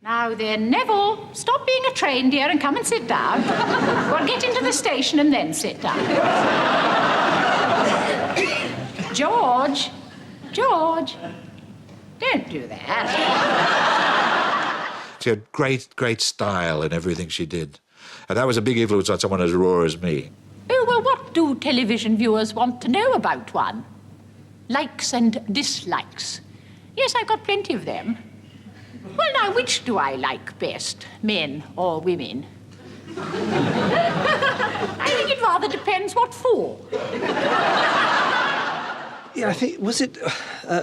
Now then, Neville, stop being a train, dear, and come and sit down. Well, get into the station and then sit down. George, don't do that. She had great style in everything she did. And that was a big influence on someone as raw as me. Oh, well, what do television viewers want to know about one? Likes and dislikes. Yes, I've got plenty of them. Well, now, which do I like best, men or women? I think it rather depends what for. Yeah, I think, was it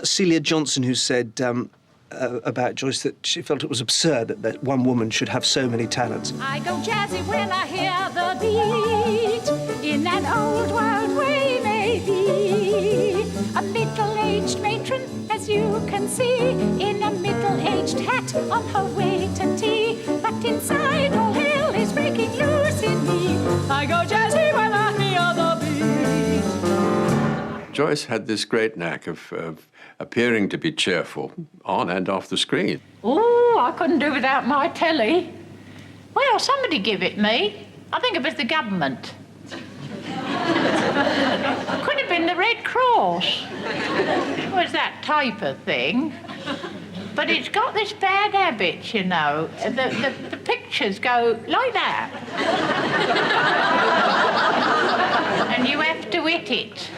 Celia Johnson who said about Joyce that she felt it was absurd that one woman should have so many talents? I go jazzy when I hear the beat, in an old world way maybe. A middle-aged matron, as you can see, in a middle-aged hat on her way to tea. But inside all hell is breaking loose in me. I go jazzy when I hear the beat. Joyce had this great knack of appearing to be cheerful on and off the screen. Oh, I couldn't do without my telly. Well, somebody give it me. I think it was the government. Could have been the Red Cross. It was that type of thing. But it's got this bad habit, you know. The pictures go like that. And you have to hit it.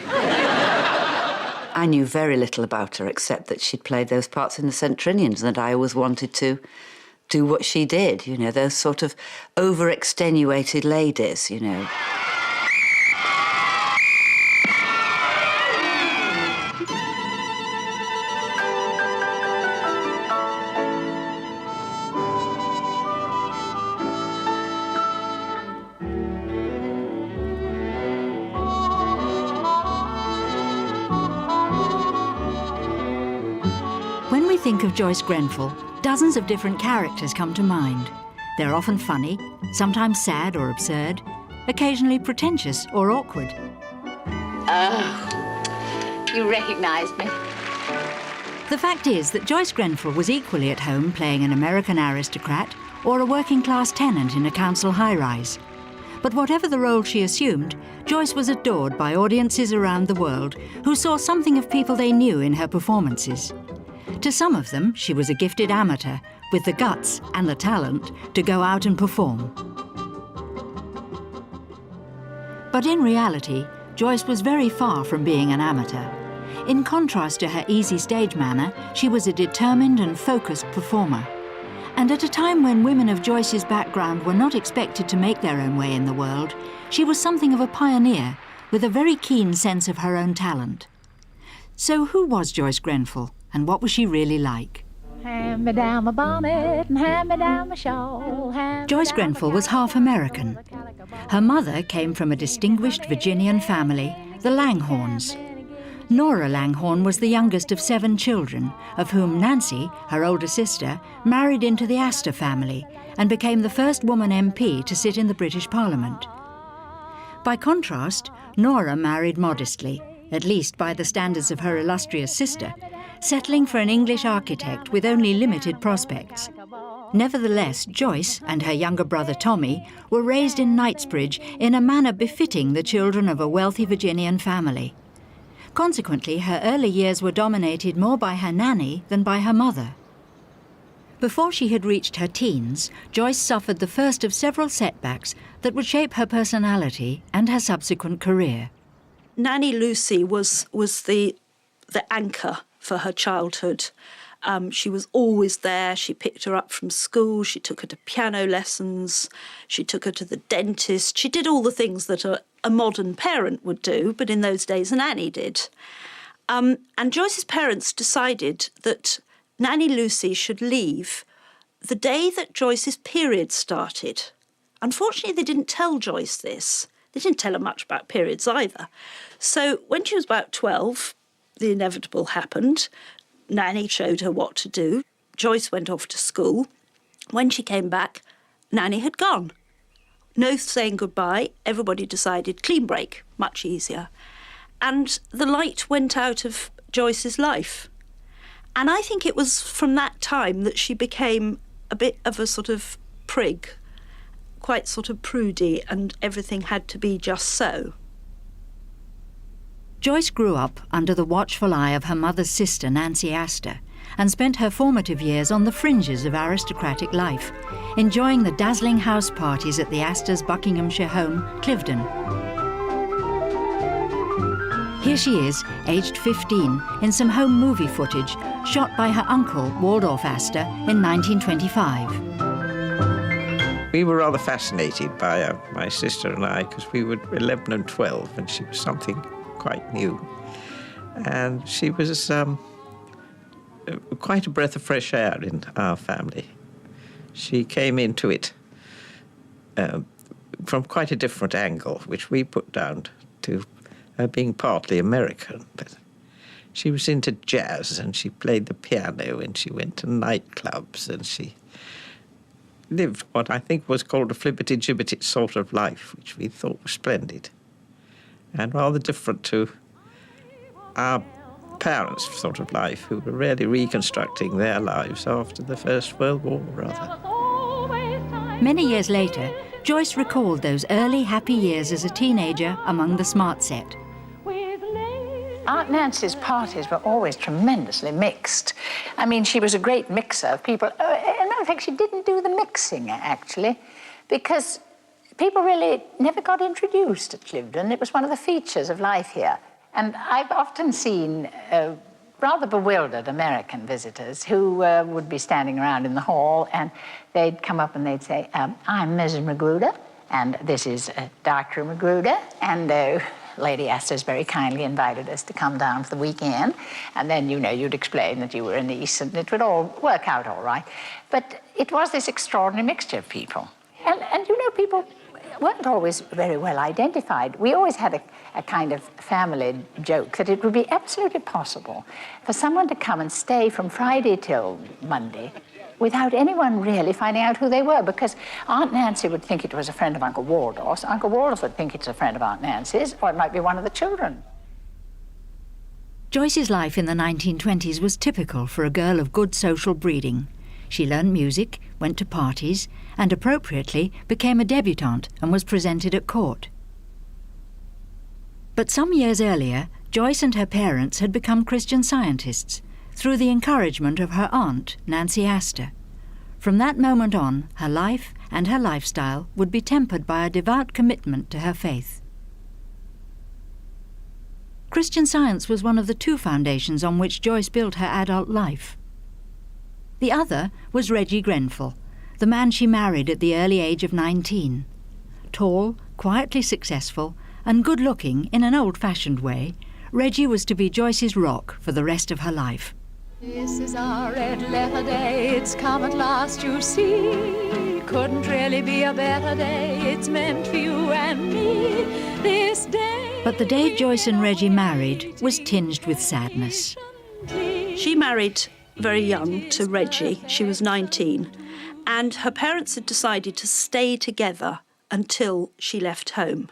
I knew very little about her, except that she'd played those parts in the Centrinians, and that I always wanted to do what she did, you know, those sort of over-extenuated ladies, you know. When we think of Joyce Grenfell, dozens of different characters come to mind. They're often funny, sometimes sad or absurd, occasionally pretentious or awkward. Oh, you recognised me. The fact is that Joyce Grenfell was equally at home playing an American aristocrat or a working-class tenant in a council high-rise. But whatever the role she assumed, Joyce was adored by audiences around the world who saw something of people they knew in her performances. To some of them, she was a gifted amateur with the guts and the talent to go out and perform. But in reality, Joyce was very far from being an amateur. In contrast to her easy stage manner, she was a determined and focused performer. And at a time when women of Joyce's background were not expected to make their own way in the world, she was something of a pioneer with a very keen sense of her own talent. So who was Joyce Grenfell? And what was she really like? Hand me down my bonnet and hand me down my shawl. Joyce Grenfell was half American. Her mother came from a distinguished Virginian family, the Langhorns. Nora Langhorne was the youngest of 7 children, of whom Nancy, her older sister, married into the Astor family and became the first woman MP to sit in the British Parliament. By contrast, Nora married modestly, at least by the standards of her illustrious sister, settling for an English architect with only limited prospects. Nevertheless, Joyce and her younger brother Tommy were raised in Knightsbridge in a manner befitting the children of a wealthy Virginian family. Consequently, her early years were dominated more by her nanny than by her mother. Before she had reached her teens, Joyce suffered the first of several setbacks that would shape her personality and her subsequent career. Nanny Lucy was the anchor for her childhood. She was always there. She picked her up from school. She took her to piano lessons. She took her to the dentist. She did all the things that a modern parent would do, but in those days a nanny did. And Joyce's parents decided that Nanny Lucy should leave the day that Joyce's period started. Unfortunately, they didn't tell Joyce this. They didn't tell her much about periods either. So when she was about 12, the inevitable happened. Nanny showed her what to do. Joyce went off to school. When she came back, Nanny had gone. No saying goodbye. Everybody decided clean break, much easier. And the light went out of Joyce's life. And I think it was from that time that she became a bit of a sort of prig, quite sort of prudy, and everything had to be just so. Joyce grew up under the watchful eye of her mother's sister, Nancy Astor, and spent her formative years on the fringes of aristocratic life, enjoying the dazzling house parties at the Astors' Buckinghamshire home, Cliveden. Here she is, aged 15, in some home movie footage shot by her uncle, Waldorf Astor, in 1925. We were rather fascinated by my sister and I, because we were 11 and 12, and she was something quite new. And she was quite a breath of fresh air in our family. She came into it from quite a different angle, which we put down to her being partly American. But she was into jazz, and she played the piano, and she went to nightclubs, and she lived what I think was called a flippity-gibbety sort of life, which we thought was splendid, and rather different to our parents' sort of life, who were really reconstructing their lives after the First World War, rather. Many years later, Joyce recalled those early happy years as a teenager among the smart set. Aunt Nancy's parties were always tremendously mixed. I mean, she was a great mixer of people. As a matter of fact, she didn't do the mixing, actually, because people really never got introduced at Cliveden. It was one of the features of life here. And I've often seen rather bewildered American visitors who would be standing around in the hall, and they'd come up and they'd say, I'm Mrs. Magruder, and this is Dr. Magruder, and Lady Astor's very kindly invited us to come down for the weekend. And then, you know, you'd explain that you were a niece, and it would all work out all right. But it was this extraordinary mixture of people. And you know, people weren't always very well identified. We always had a kind of family joke that it would be absolutely possible for someone to come and stay from Friday till Monday without anyone really finding out who they were, because Aunt Nancy would think it was a friend of Uncle Waldorf's, Uncle Waldorf would think it's a friend of Aunt Nancy's, or it might be one of the children. Joyce's life in the 1920s was typical for a girl of good social breeding. She learned music, went to parties, and appropriately became a debutante and was presented at court. But some years earlier, Joyce and her parents had become Christian Scientists through the encouragement of her aunt, Nancy Astor. From that moment on, her life and her lifestyle would be tempered by a devout commitment to her faith. Christian Science was one of the two foundations on which Joyce built her adult life. The other was Reggie Grenfell, the man she married at the early age of 19. Tall, quietly successful, and good-looking in an old-fashioned way, Reggie was to be Joyce's rock for the rest of her life. This is our red letter day, it's come at last, you see. Couldn't really be a better day, it's meant for you and me. This day. But the day Joyce and Reggie married was tinged with sadness. She married very young to Reggie. She was 19, and her parents had decided to stay together until she left home.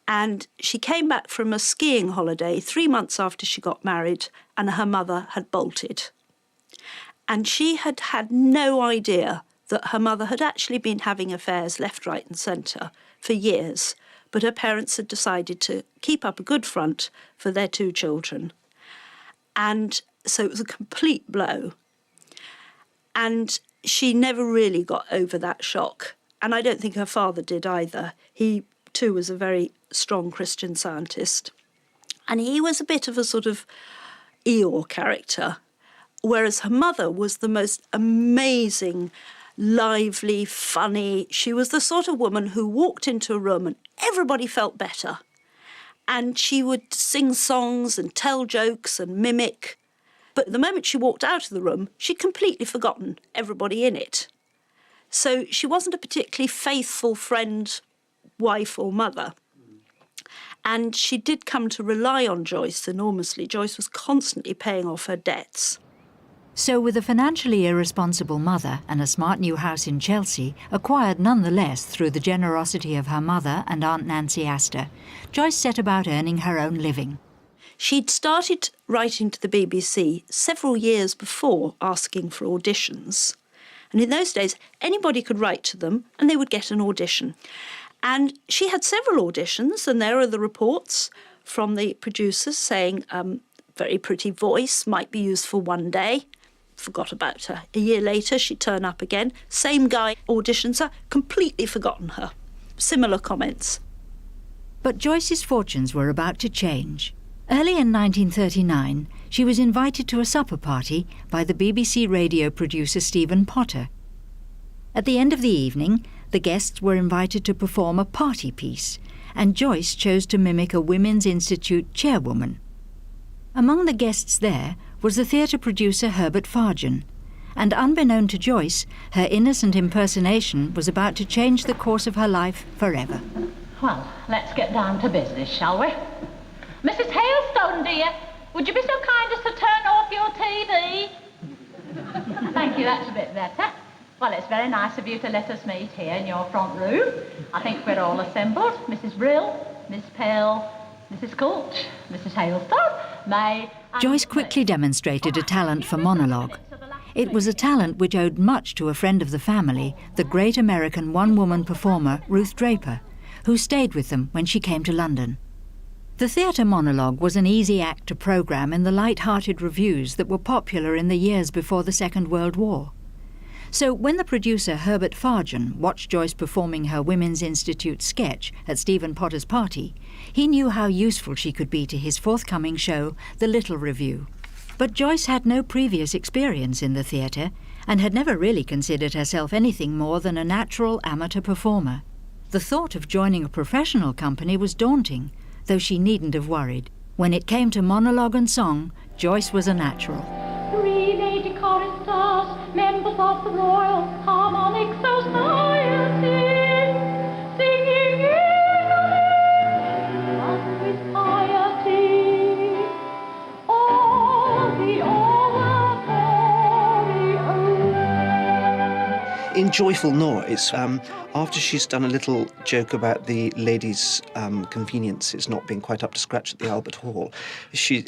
And she came back from a skiing holiday 3 months after she got married, and her mother had bolted. And she had had no idea that her mother had actually been having affairs left, right and centre for years, but her parents had decided to keep up a good front for their 2 children. And so it was a complete blow. And she never really got over that shock. And I don't think her father did either. He, too, was a very strong Christian Scientist. And he was a bit of a sort of Eeyore character, whereas her mother was the most amazing, lively, funny. She was the sort of woman who walked into a room and everybody felt better. And she would sing songs and tell jokes and mimic. But the moment she walked out of the room, she'd completely forgotten everybody in it. So she wasn't a particularly faithful friend, wife or mother. And she did come to rely on Joyce enormously. Joyce was constantly paying off her debts. So with a financially irresponsible mother and a smart new house in Chelsea, acquired nonetheless through the generosity of her mother and Aunt Nancy Astor, Joyce set about earning her own living. She'd started writing to the BBC several years before, asking for auditions. And in those days, anybody could write to them and they would get an audition. And she had several auditions, and there are the reports from the producers saying, very pretty voice, might be used for one day. Forgot about her. A year later, she'd turn up again. Same guy auditions her, completely forgotten her. Similar comments. But Joyce's fortunes were about to change. Early in 1939, she was invited to a supper party by the BBC radio producer Stephen Potter. At the end of the evening, the guests were invited to perform a party piece, and Joyce chose to mimic a Women's Institute chairwoman. Among the guests there was the theatre producer Herbert Farjan, and unbeknown to Joyce, her innocent impersonation was about to change the course of her life forever. Well, let's get down to business, shall we? Mrs. Hailstone, dear, would you be so kind as to turn off your TV? Thank you, that's a bit better. Well, it's very nice of you to let us meet here in your front room. I think we're all assembled. Mrs. Brill, Miss Pell, Mrs. Coulch, Mrs. Hailstone, May... Joyce quickly demonstrated a talent for monologue. It was a talent which owed much to a friend of the family, the great American one-woman performer Ruth Draper, who stayed with them when she came to London. The theatre monologue was an easy act to programme in the light-hearted revues that were popular in the years before the Second World War. So when the producer Herbert Farjan watched Joyce performing her Women's Institute sketch at Stephen Potter's party, he knew how useful she could be to his forthcoming show, The Little Review. But Joyce had no previous experience in the theatre and had never really considered herself anything more than a natural amateur performer. The thought of joining a professional company was daunting, though she needn't have worried. When it came to monologue and song, Joyce was a natural. 3 lady choristers, members of the Royal Harmonic Society, singing in with piety, all the oratory. In Joyful Noise, after she's done a little joke about the ladies' conveniences not being quite up to scratch at the Albert Hall,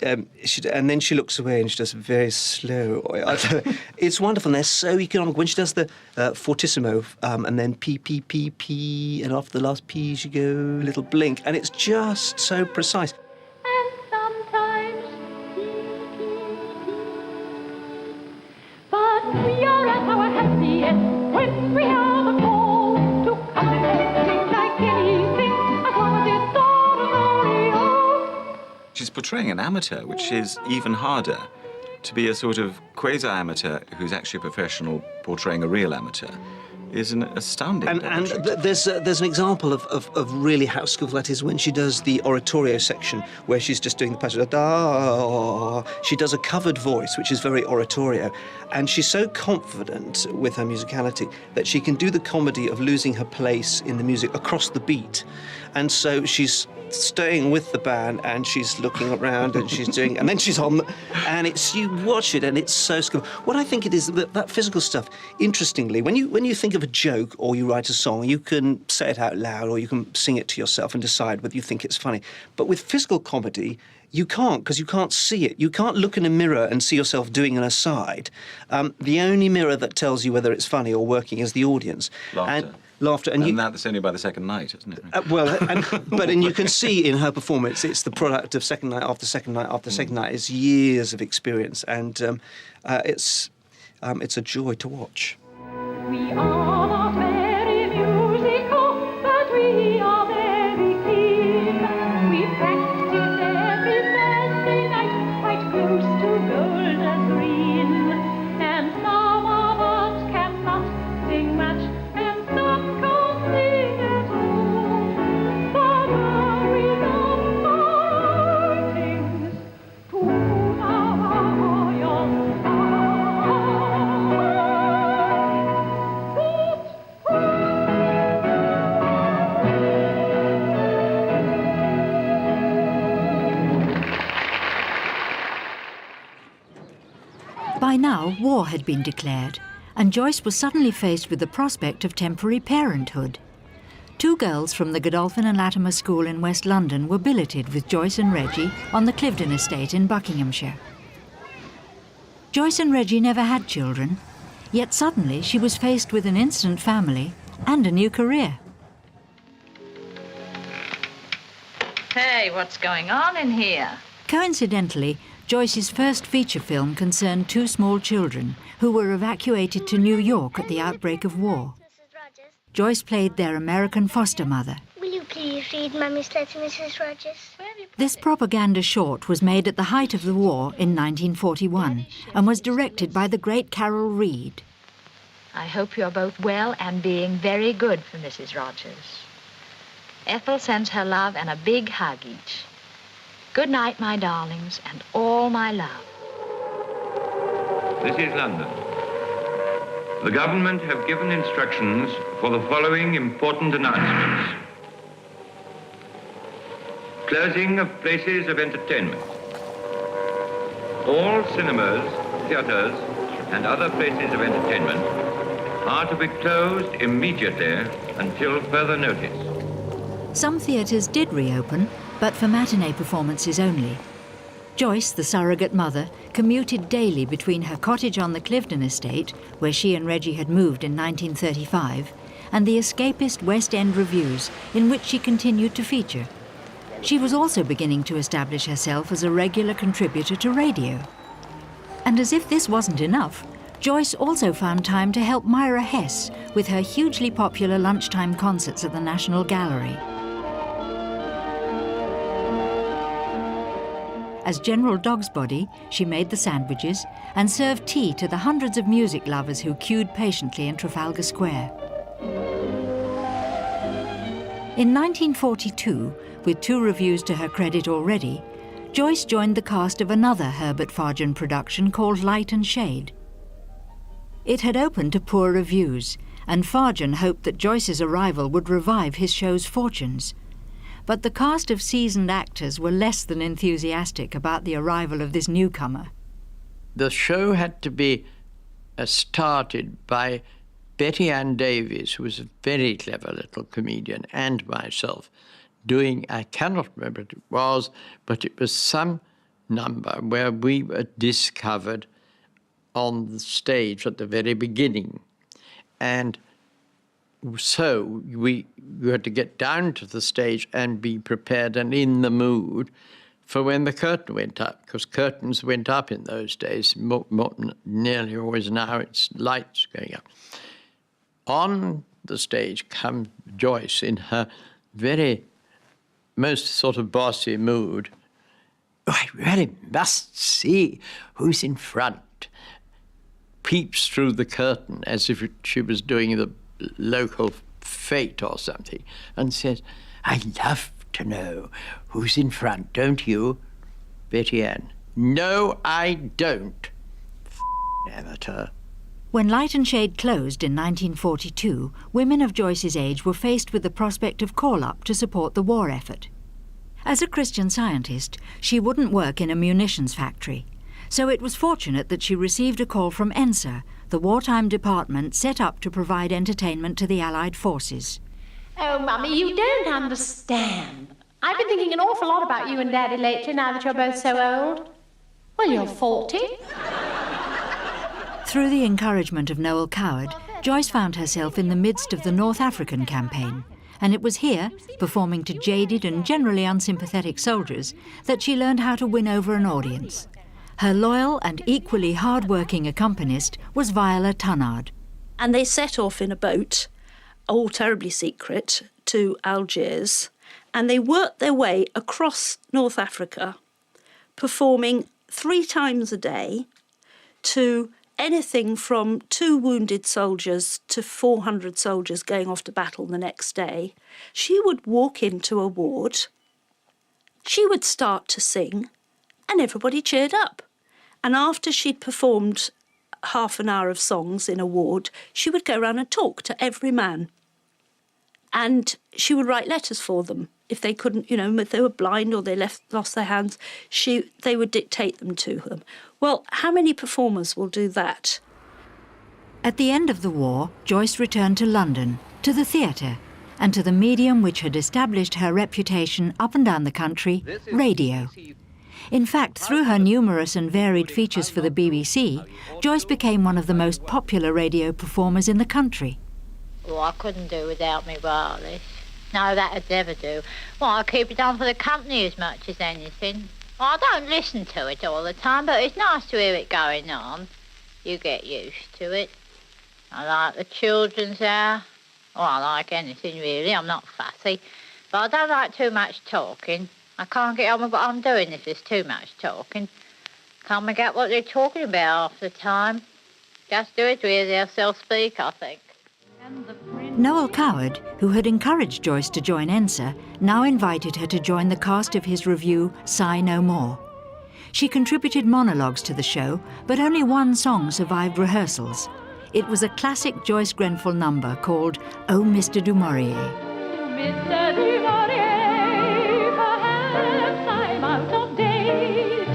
and then she looks away and she does very slow. It's wonderful, and they're so economical. When she does the fortissimo, and then P, P, P, P, and after the last P, she go a little blink, and it's just so precise. And sometimes but we are at our happiest when we have a call to come and like anything as long as it's oratorio. She's portraying an amateur, which is even harder. To be a sort of quasi-amateur who's actually a professional portraying a real amateur is an astounding There's an example of really how skillful that is when she does the oratorio section, where she's just doing the passage. She does a covered voice, which is very oratorio, and she's so confident with her musicality that she can do the comedy of losing her place in the music across the beat. And so she's staying with the band and she's looking around and she's doing, and then she's on, and it's, you watch it and it's so skillful. What I think it is that physical stuff, interestingly, when you think of a joke or you write a song, you can say it out loud or you can sing it to yourself and decide whether you think it's funny. But with physical comedy, you can't, because you can't see it. You can't look in a mirror and see yourself doing an aside. The only mirror that tells you whether it's funny or working is the audience. Laughter. And that's only by the second night, isn't it? But you can see in her performance, it's the product of second night after second night after second night. It's years of experience, and it's a joy to watch. We are not very musical, but we are very keen. We practice every Thursday night, quite close to Golders Green. And some of us cannot sing much, and some can't sing at all. But we love things to By now, war had been declared, and Joyce was suddenly faced with the prospect of temporary parenthood. 2 girls from the Godolphin and Latimer School in West London were billeted with Joyce and Reggie on the Cliveden estate in Buckinghamshire. Joyce and Reggie never had children, Yet suddenly she was faced with an instant family and a new career. Hey, what's going on in here? Coincidentally, Joyce's first feature film concerned two small children who were evacuated to New York at the outbreak of war. Joyce played their American foster mother. Will you please read Mummy's letter, Mrs. Rogers? This propaganda short was made at the height of the war in 1941 and was directed by the great Carol Reed. I hope you're both well and being very good for Mrs. Rogers. Ethel sends her love and a big hug each. Good night, my darlings, and all my love. This is London. The government have given instructions for the following important announcements. Closing of places of entertainment. All cinemas, theatres, and other places of entertainment are to be closed immediately until further notice. Some theatres did reopen, but for matinee performances only. Joyce, the surrogate mother, commuted daily between her cottage on the Cliveden estate, where she and Reggie had moved in 1935, and the escapist West End revues, in which she continued to feature. She was also beginning to establish herself as a regular contributor to radio. And as if this wasn't enough, Joyce also found time to help Myra Hess with her hugely popular lunchtime concerts at the National Gallery. As General Dogsbody, she made the sandwiches and served tea to the hundreds of music lovers who queued patiently in Trafalgar Square. In 1942, with 2 revues to her credit already, Joyce joined the cast of another Herbert Farjan production called Light and Shade. It had opened to poor reviews, and Farjan hoped that Joyce's arrival would revive his show's fortunes. But the cast of seasoned actors were less than enthusiastic about the arrival of this newcomer. The show had to be started by Betty Ann Davies, who was a very clever little comedian, and myself, doing, I cannot remember what it was, but it was some number where we were discovered on the stage at the very beginning. And so we had to get down to the stage and be prepared and in the mood for when the curtain went up, because curtains went up in those days. Nearly always now it's lights going up. On the stage comes Joyce in her very most sort of bossy mood. Oh, I really must see who's in front. Peeps through the curtain as if she was doing the local fete or something, and says, I love to know who's in front, don't you? Betty Ann, no, I don't. Amateur. When Light and Shade closed in 1942, women of Joyce's age were faced with the prospect of call-up to support the war effort. As a Christian Scientist, she wouldn't work in a munitions factory, so it was fortunate that she received a call from ENSA, the wartime department set up to provide entertainment to the Allied forces. Oh, Mummy, you don't understand. I've been thinking an awful lot about you and Daddy lately, now that you're both so old. Well, you're 40. Through the encouragement of Noel Coward, Joyce found herself in the midst of the North African campaign, and it was here, performing to jaded and generally unsympathetic soldiers, that she learned how to win over an audience. Her loyal and equally hard-working accompanist was Viola Tunnard. And they set off in a boat, all terribly secret, to Algiers, and they worked their way across North Africa, performing 3 times a day to anything from 2 wounded soldiers to 400 soldiers going off to battle the next day. She would walk into a ward, she would start to sing, and everybody cheered up. And after she'd performed half an hour of songs in a ward, she would go around and talk to every man. And she would write letters for them. If they couldn't, if they were blind or they lost their hands, they would dictate them to them. Well, how many performers will do that? At the end of the war, Joyce returned to London, to the theatre, and to the medium which had established her reputation up and down the country, radio. In fact, through her numerous and varied features for the BBC, Joyce became one of the most popular radio performers in the country. Well, I couldn't do without me wireless. No, that'd never do. Well, I keep it on for the company as much as anything. Well, I don't listen to it all the time, but it's nice to hear it going on. You get used to it. I like the children's hour. Well, I like anything, really. I'm not fussy. But I don't like too much talking. I can't get on with what I'm doing if there's too much talking. Can't make out what they're talking about half the time. Just do it where they'll self-speak, I think. Noel Coward, who had encouraged Joyce to join ENSA, now invited her to join the cast of his revue, Sigh No More. She contributed monologues to the show, but only one song survived rehearsals. It was a classic Joyce Grenfell number called Oh, Mr. Du Maurier. Mr. Du Maurier, perhaps I'm out of date.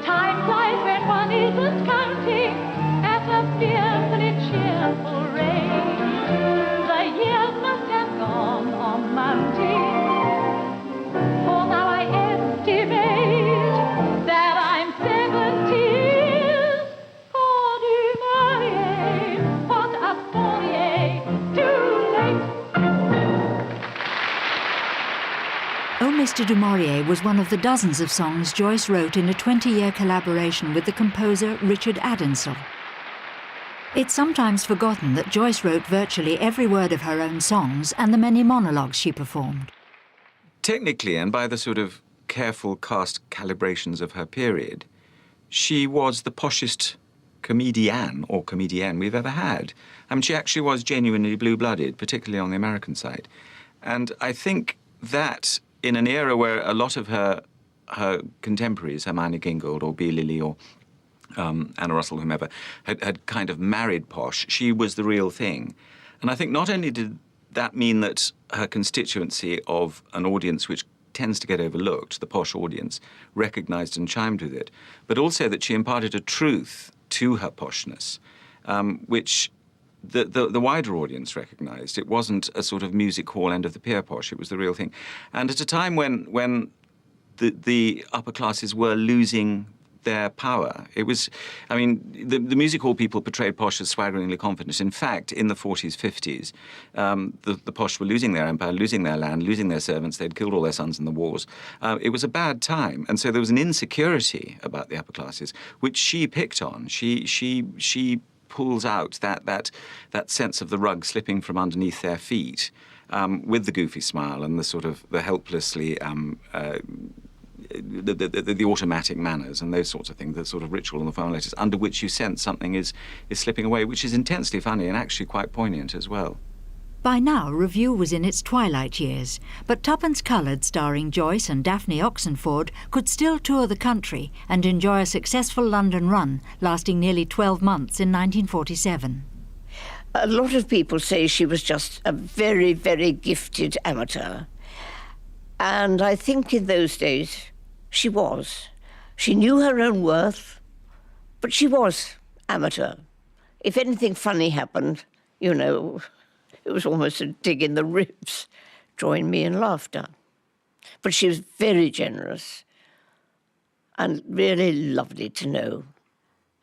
Time flies when one isn't counting at a fearfully cheerful rate. The years must have gone on mounting, for now I estimate that I'm 70 years. Oh, Du Maurier, what a Fourier, too late. Oh, Mr. Du Maurier was one of the dozens of songs Joyce wrote in a 20-year collaboration with the composer Richard Addinsell. It's sometimes forgotten that Joyce wrote virtually every word of her own songs and the many monologues she performed. Technically, and by the sort of careful cast calibrations of her period, she was the poshest comedienne or comedienne we've ever had. I mean, she actually was genuinely blue-blooded, particularly on the American side. And I think that in an era where a lot of her contemporaries, Hermione Gingold or B. Lilly or Anna Russell, whomever, had kind of married posh, she was the real thing. And I think not only did that mean that her constituency of an audience which tends to get overlooked, the posh audience, recognised and chimed with it, but also that she imparted a truth to her poshness, which the wider audience recognised. It wasn't a sort of music hall end of the pier posh, it was the real thing. And at a time when the upper classes were losing their power. It was, I mean, the music hall people portrayed posh as swaggeringly confident. In fact, in the 40s, 50s, the posh were losing their empire, losing their land, losing their servants. They'd killed all their sons in the wars. It was a bad time. And so there was an insecurity about the upper classes, which she picked on. She pulls out that sense of the rug slipping from underneath their feet with the goofy smile and the sort of the helplessly the automatic manners and those sorts of things, the sort of ritual and the formalities under which you sense something is slipping away, which is intensely funny and actually quite poignant as well. By now, revue was in its twilight years, but Tuppence Coloured, starring Joyce and Daphne Oxenford, could still tour the country and enjoy a successful London run lasting nearly 12 months in 1947. A lot of people say she was just a very, very gifted amateur. And I think in those days she was. She knew her own worth, but she was amateur. If anything funny happened, you know, it was almost a dig in the ribs. Join me in laughter. But she was very generous and really lovely to know.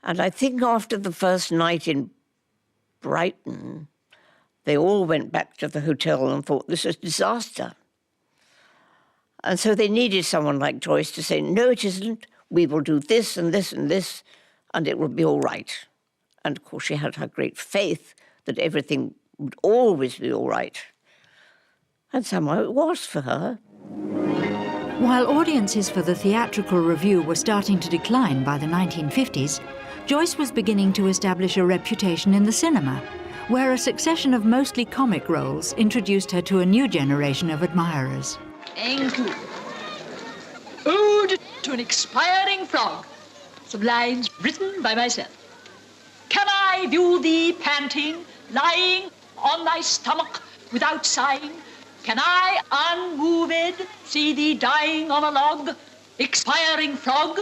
And I think after the first night in Brighton, they all went back to the hotel and thought, this is a disaster. And so they needed someone like Joyce to say, no, it isn't. We will do this and this and this, and it will be all right. And, of course, she had her great faith that everything would always be all right. And somehow it was for her. While audiences for the theatrical revue were starting to decline by the 1950s, Joyce was beginning to establish a reputation in the cinema, where a succession of mostly comic roles introduced her to a new generation of admirers. Include Ode to an Expiring Frog, some lines written by myself. Can I view thee panting, lying on thy stomach without sighing? Can I, unmoved, see thee dying on a log, expiring frog?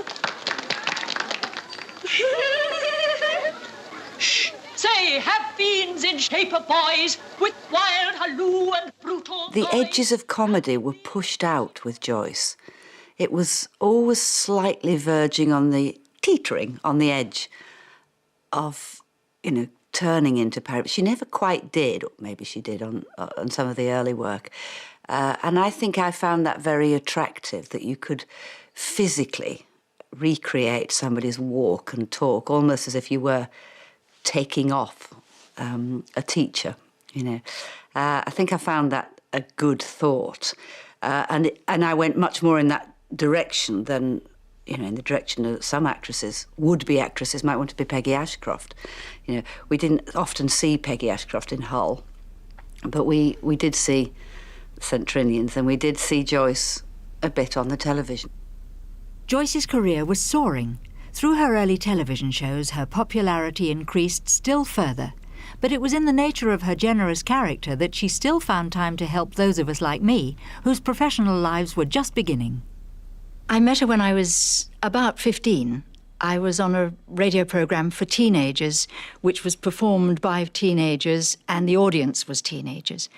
Shh! Say, have fiends in shape of boys with wild halloo and brutal The noise. edges of comedy were pushed out with Joyce. it was always slightly verging on the, teetering on the edge of, you know, turning into parody. She never quite did, or maybe she did on some of the early work. And I think I found that very attractive, that you could physically recreate somebody's walk and talk, almost as if you were taking off a teacher, you know. I think I found that a good thought. And I went much more in that direction than, you know, in the direction that some actresses, would-be actresses, might want to be Peggy Ashcroft. You know, we didn't often see Peggy Ashcroft in Hull, but we did see St Trinian's, and we did see Joyce a bit on the television. Joyce's career was soaring. Through her early television shows, her popularity increased still further. But it was in the nature of her generous character that she still found time to help those of us like me, whose professional lives were just beginning. I met her when I was about 15. I was on a radio programme for teenagers, which was performed by teenagers, and the audience was teenagers.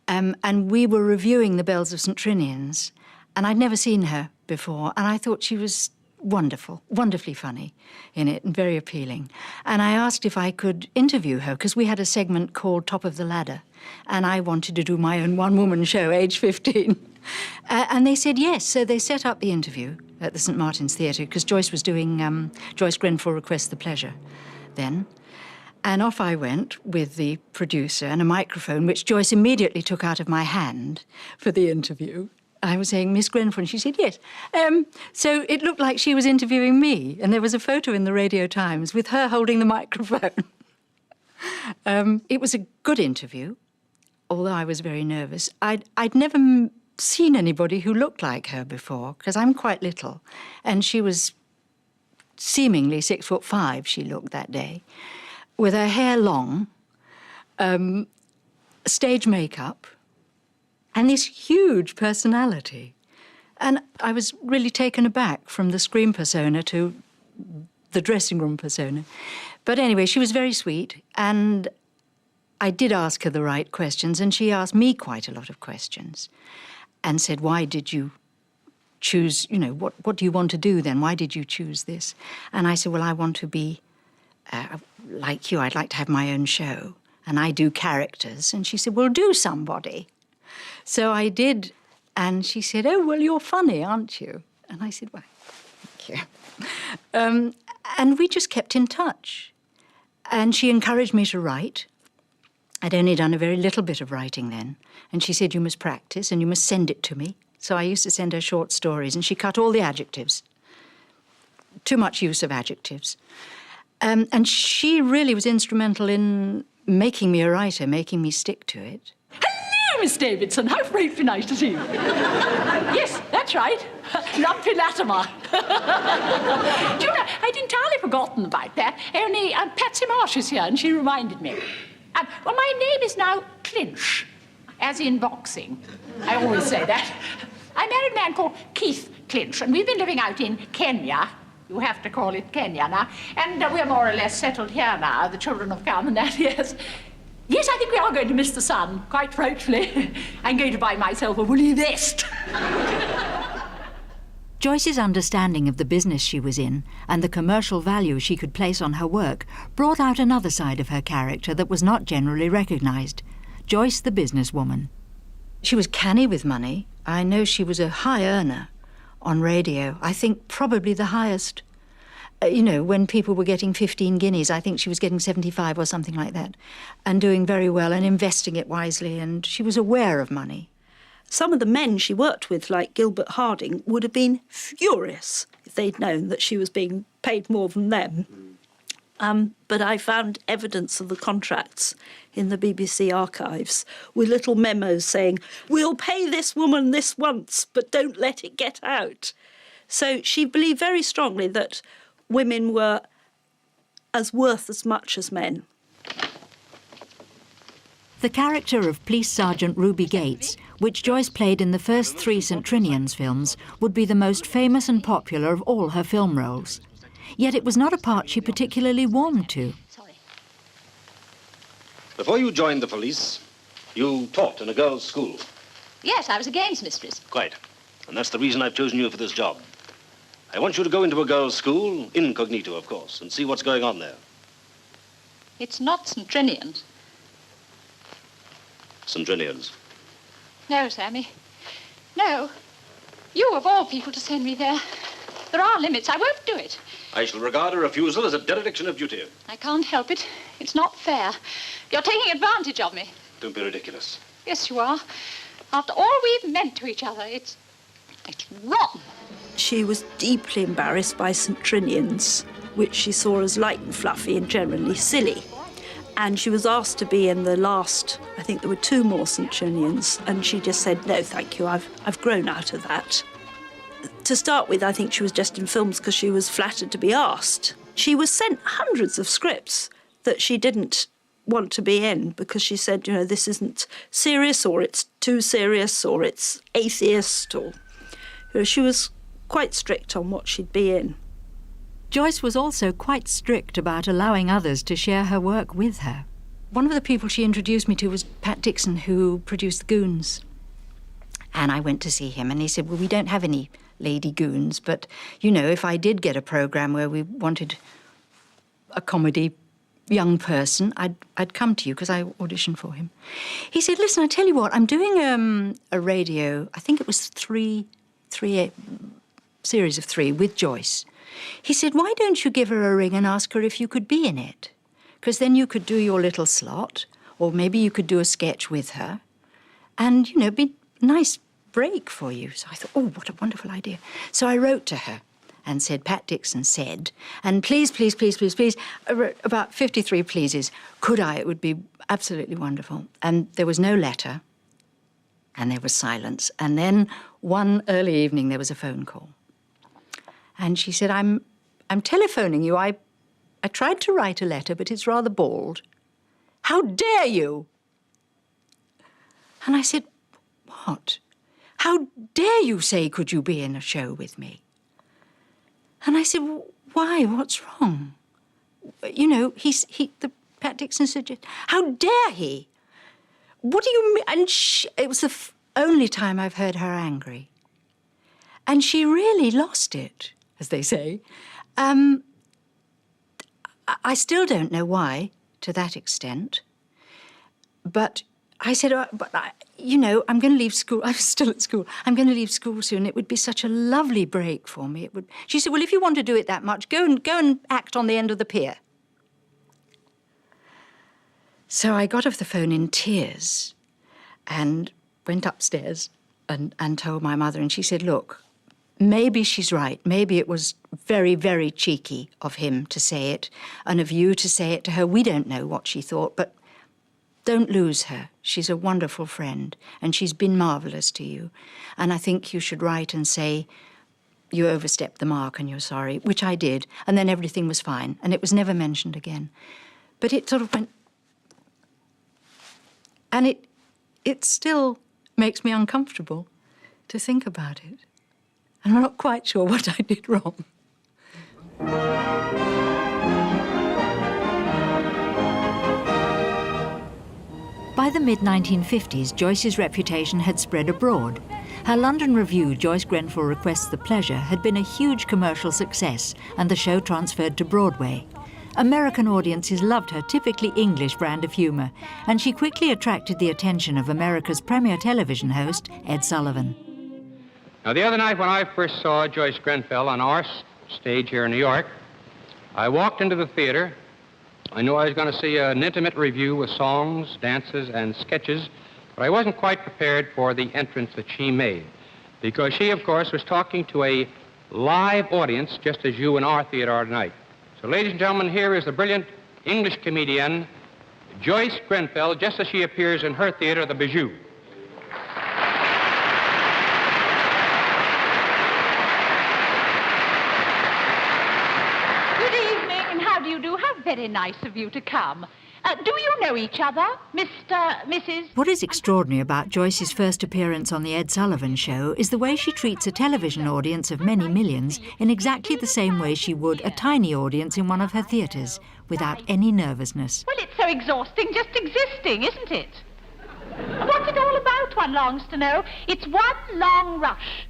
And we were reviewing the Bells of St Trinian's, and I'd never seen her before, and I thought she was wonderful, wonderfully funny in it, and very appealing. And I asked if I could interview her, because we had a segment called Top of the Ladder, and I wanted to do my own one-woman show, age 15. And they said yes, so they set up the interview at the St Martin's Theatre, because Joyce was doing Joyce Grenfell Requests the Pleasure then. And off I went with the producer and a microphone, which Joyce immediately took out of my hand for the interview. I was saying, Miss Grenfell, and she said, yes. So it looked like she was interviewing me, and there was a photo in the Radio Times with her holding the microphone. It was a good interview, although I was very nervous. I'd never seen anybody who looked like her before, because I'm quite little, and she was seemingly 6'5", she looked that day, with her hair long, stage makeup, and this huge personality. And I was really taken aback from the screen persona to the dressing room persona. But anyway, she was very sweet, and I did ask her the right questions, and she asked me quite a lot of questions and said, why did you choose, you know, what do you want to do then? Why did you choose this? And I said, well, I want to be like you. I'd like to have my own show, and I do characters. And she said, well, do somebody. So I did, and she said, oh, well, you're funny, aren't you? And I said, well, thank you. And we just kept in touch. And she encouraged me to write. I'd only done a very little bit of writing then. And she said, you must practice and you must send it to me. So I used to send her short stories, and she cut all the adjectives. Too much use of adjectives. And she really was instrumental in making me a writer, making me stick to it. Hello, Miss Davidson. How frightfully nice to see you. Yes, that's right. Lumpy Latimer. Do you know, I'd entirely forgotten about that. Only Patsy Marsh is here, and she reminded me. Well, my name is now Clinch, as in boxing. I always say that. I married a man called Keith Clinch, and we've been living out in Kenya. You have to call it Kenya now. And we're more or less settled here now. The children have come and that, yes. Yes, I think we are going to miss the sun, quite frightfully. I'm going to buy myself a woolly vest. Joyce's understanding of the business she was in and the commercial value she could place on her work brought out another side of her character that was not generally recognised. Joyce the businesswoman. She was canny with money. I know she was a high earner on radio. I think probably the highest. You know, when people were getting 15 guineas, I think she was getting 75 or something like that, and doing very well and investing it wisely, and she was aware of money. Some of the men she worked with, like Gilbert Harding, would have been furious if they'd known that she was being paid more than them. But I found evidence of the contracts in the BBC archives with little memos saying, we'll pay this woman this once, but don't let it get out. So she believed very strongly that women were worth as much as men. The character of Police Sergeant Ruby Gates, which Joyce played in the first 3 St Trinian's films, would be the most famous and popular of all her film roles. Yet it was not a part she particularly warmed to. Before you joined the police, you taught in a girls' school. Yes, I was a games mistress. Quite. and that's the reason I've chosen you for this job. I want you to go into a girls' school, incognito, of course, and see what's going on there. It's not St. Trinian's. St. Trinian's. No, Sammy. No. You, of all people, to send me there. There are limits. I won't do it. I shall regard a refusal as a dereliction of duty. I can't help it. It's not fair. You're taking advantage of me. Don't be ridiculous. Yes, you are. After all we've meant to each other, it's wrong. She was deeply embarrassed by St. Trinian's, which she saw as light and fluffy and generally silly. And she was asked to be in the last, I think there were 2 more St. Trinian's, and she just said, no, thank you, I've grown out of that. To start with, I think she was just in films because she was flattered to be asked. She was sent hundreds of scripts that she didn't want to be in because she said, you know, this isn't serious, or it's too serious, or it's atheist, or... You know, she was quite strict on what she'd be in. Joyce was also quite strict about allowing others to share her work with her. One of the people she introduced me to was Pat Dixon, who produced The Goons. And I went to see him, and he said, well, we don't have any lady goons, but, you know, if I did get a programme where we wanted a comedy young person, I'd come to you, because I auditioned for him. He said, listen, I tell you what, I'm doing a radio, I think it was a series of 3 with Joyce. He said, why don't you give her a ring and ask her if you could be in it? Because then you could do your little slot, or maybe you could do a sketch with her, and, you know, it'd be a nice break for you. So I thought, oh, what a wonderful idea. So I wrote to her and said, Pat Dixon said, and please, please, please, please, please, I wrote about 53 pleases. Could I? It would be absolutely wonderful. And there was no letter, and there was silence. And then one early evening, there was a phone call. And she said, I'm telephoning you. I tried to write a letter, but it's rather bald. How dare you? And I said, what? How dare you say, could you be in a show with me? And I said, why? What's wrong? You know, the Pat Dixon said, how dare he? What do you mean? And it was the only time I've heard her angry. And she really lost it, as they say. I still don't know why, to that extent. But I said, you know, I'm going to leave school. I'm still at school. I'm going to leave school soon. It would be such a lovely break for me. It would. She said, well, if you want to do it that much, go and act on the end of the pier. So I got off the phone in tears and went upstairs and told my mother. And she said, look, maybe she's right. Maybe it was very, very cheeky of him to say it and of you to say it to her. We don't know what she thought, but don't lose her. She's a wonderful friend, and she's been marvellous to you. And I think you should write and say you overstepped the mark and you're sorry, which I did, and then everything was fine, and it was never mentioned again. But it sort of went... And it still makes me uncomfortable to think about it. And I'm not quite sure what I did wrong. By the mid-1950s, Joyce's reputation had spread abroad. Her London revue, Joyce Grenfell Requests the Pleasure, had been a huge commercial success, and the show transferred to Broadway. American audiences loved her typically English brand of humour, and she quickly attracted the attention of America's premier television host, Ed Sullivan. Now, the other night when I first saw Joyce Grenfell on our stage here in New York, I walked into the theater. I knew I was going to see an intimate review with songs, dances, and sketches, but I wasn't quite prepared for the entrance that she made, because she, of course, was talking to a live audience, just as you in our theater are tonight. So, ladies and gentlemen, here is the brilliant English comedian, Joyce Grenfell, just as she appears in her theater, the Bijou. Very nice of you to come. Do you know each other, Mrs. What is extraordinary about Joyce's first appearance on The Ed Sullivan Show is the way she treats a television audience of many millions in exactly the same way she would a tiny audience in one of her theatres, without any nervousness. Well, it's so exhausting just existing, isn't it? What's it all about, one longs to know. It's one long rush.